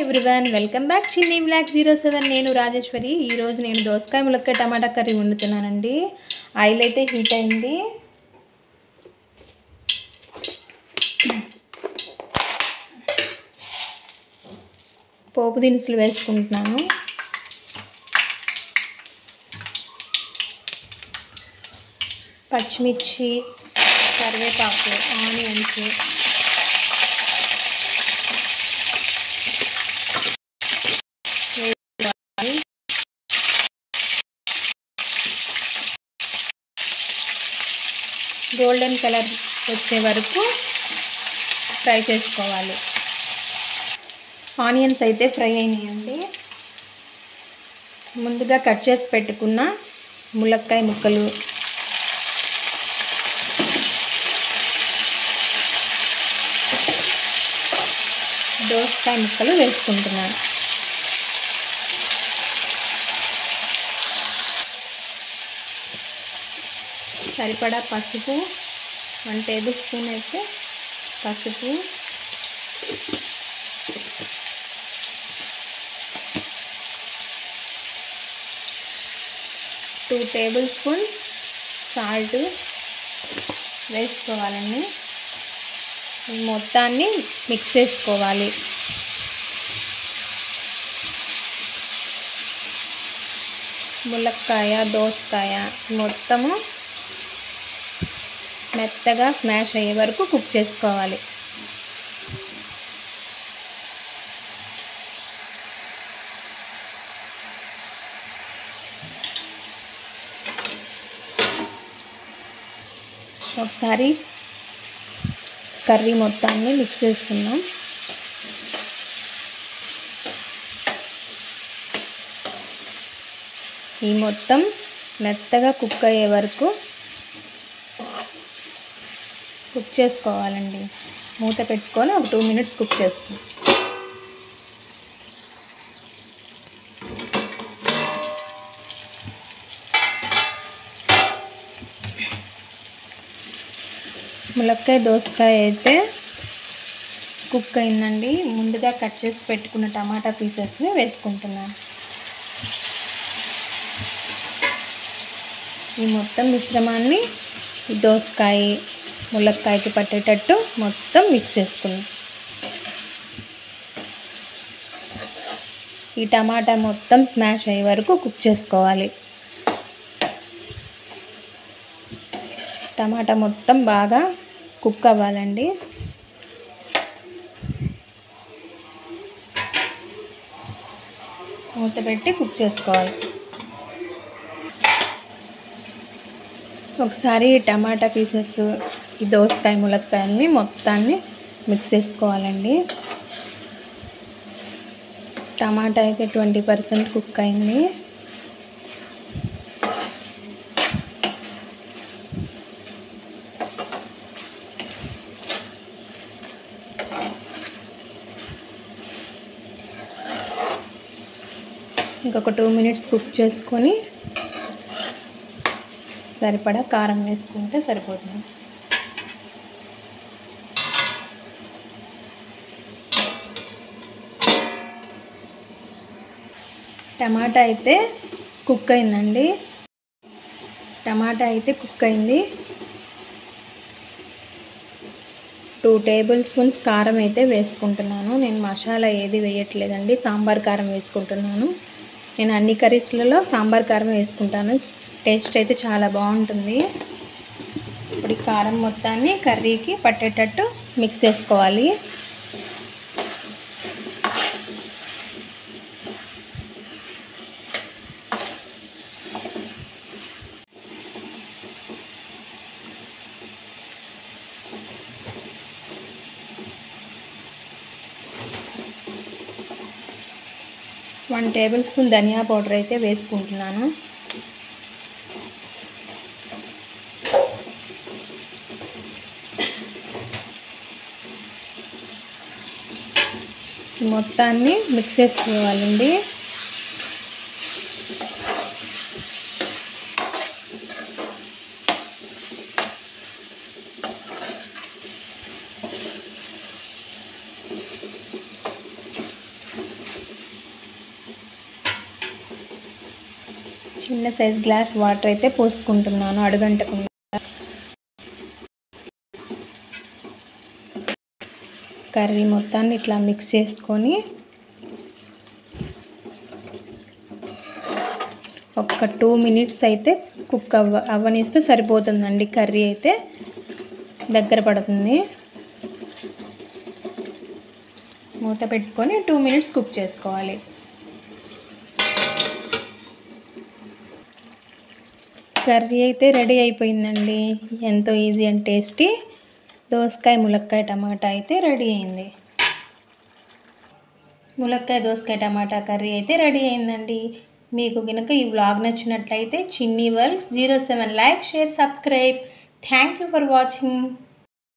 Everyone, welcome back చిన్ని black 07. నేను రాజేశ్వరి. ఈరోజు నేను దోసకాయ ములక్కాయ టమాటా కర్రీ వండుతున్నానండి. ఆయిల్ అయితే హీట్ అయింది. పోపు దినుసులు వేసుకుంటున్నాను. పచ్చిమిర్చి, కరివేపాకు, ఆనియన్స్, గోల్డెన్ కలర్ వచ్చే వరకు ఫ్రై చేసుకోవాలి. ఆనియన్స్ అయితే ఫ్రై అయినాయండి. ముందుగా కట్ చేసి పెట్టుకున్న ములక్కాయ ముక్కలు, దోసకాయ ముక్కలు వేసుకుంటున్నాను. సరిపడా పసుపు, 1 టేబుల్ స్పూన్ అయితే పసుపు, టూ టేబుల్ స్పూన్ సాల్ట్ వేసుకోవాలండి. మొత్తాన్ని మిక్స్ చేసుకోవాలి. ములక్కాయ, దోసకాయ మొత్తము మెత్తగా స్మాష్ అయ్యే వరకు కుక్ చేసుకోవాలి. ఒకసారి కర్రీ మొత్తాన్ని మిక్స్ చేసుకుందాం. ఈ మొత్తం మెత్తగా కుక్ అయ్యే వరకు కుక్ చేసుకోవాలండి. మూత పెట్టుకొని ఒక 2 మినిట్స్ కుక్ చేసుకుందాం. ములక్కాయ, దోసకాయ అయితే కుక్ అయిందండి. ముందుగా కట్ చేసి పెట్టుకున్న టమాటా పీసెస్ని వేసుకుంటున్నాను. ఈ మొత్తం మిశ్రమాన్ని దోసకాయ, ములక్కాయకి పట్టేటట్టు మొత్తం మిక్స్ చేసుకున్నాం. ఈ టమాటా మొత్తం స్మాష్ అయ్యే వరకు కుక్ చేసుకోవాలి. టమాటా మొత్తం బాగా కుక్ అవ్వాలండి. మూత పెట్టి కుక్ చేసుకోవాలి. ఒకసారి టమాటా పీసెస్, ఈ దోసకాయ, ములక్కాయల్ని మొత్తాన్ని మిక్స్ చేసుకోవాలండి. టమాటా అయితే 20% కుక్ అయింది. ఇంకొక 2 మినిట్స్ కుక్ చేసుకొని సరిపడా కారం వేసుకుంటే సరిపోతుంది. టమాటా అయితే కుక్ అయిందండి. టమాటా అయితే కుక్ అయింది. 2 టేబుల్ స్పూన్స్ కారం అయితే వేసుకుంటున్నాను. నేను మసాలా ఏది వేయట్లేదండి, సాంబార్ కారం వేసుకుంటున్నాను. నేను అన్ని కర్రీస్లలో సాంబార్ కారం వేసుకుంటాను. టేస్ట్ అయితే చాలా బాగుంటుంది. ఇప్పుడు ఈ కారం మొత్తాన్ని కర్రీకి పట్టేటట్టు మిక్స్ చేసుకోవాలి. వన్ టేబుల్ స్పూన్ ధనియా పౌడర్ అయితే వేసుకుంటున్నాను. మొత్తాన్ని మిక్స్ చేసుకోవాలండి. చిన్న సైజ్ గ్లాస్ వాటర్ అయితే పోసుకుంటున్నాను అడుగంటకుండా. కర్రీ మొత్తాన్ని ఇట్లా మిక్స్ చేసుకొని ఒక 2 మినిట్స్ అయితే కుక్ అవ్వనిస్తే సరిపోతుందండి. కర్రీ అయితే దగ్గర పడుతుంది. మూత పెట్టుకొని 2 మినిట్స్ కుక్ చేసుకోవాలి. కర్రీ అయితే రెడీ అయిపోయిందండి. ఎంతో ఈజీ అండ్ టేస్టీ దోసకాయ ములక్కాయ టమాటా అయితే రెడీ అయింది. ములక్కాయ దోసకాయ టమాటా కర్రీ అయితే రెడీ అయిందండి. మీకు కనుక ఈ వ్లాగ్ నచ్చినట్లయితే చిన్ని world's 07 like, share, subscribe. Thank you for watching.